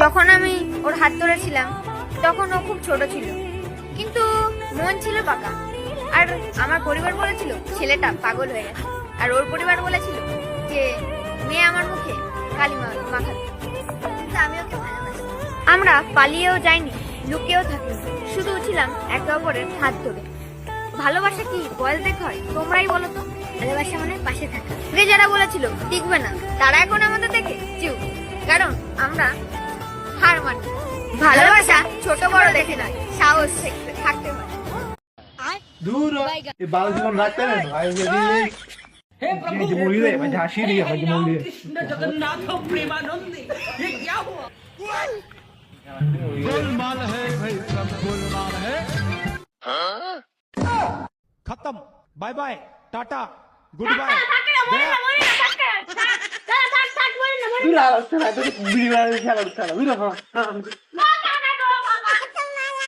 যখন আমি ওর হাত ধরেছিলাম তখন ও খুব ছোট ছিল, কিন্তু মন ছিল পাকা। আর আমার পরিবার বলেছিল ছেলেটা পাগল হয়ে গেছে, আর ওর পরিবার বলেছিল যে মেয়ে আমার মুখে কালি মাখাবে। কিন্তু আমি ওকে ভালোবাসি। আমরা পালিয়েও যাইনি, লুকিয়েও থাকিনি, শুধু ছিলাম একে অপরের হাত ধরে। ভালোবাসা কি বয়স দেখ হয়? তোমরাই বলো তো। ভালোবাসা মানে পাশে থাকা। আগে যারা বলেছিল টিকবে না, তারা এখন আমাদের দেখে চুপ, কারণ আমরা হার মানি। ভালোবাসা ছোট বড় দেখে নয়, সাহস থাকতে হয়। दूर ये बाल जीवन रखते हैं भाई हे प्रभु ये जमुई रे मैं झांसी रही है मैं जमुई रे कृष्ण जगन्नाथ प्रेमानंदी, ये क्या हुआ? गोलमाल है भाई सब गोलमाल है खत्म bye bye tata good bye दूर आ रहा है तो बीड़ी वाला खेला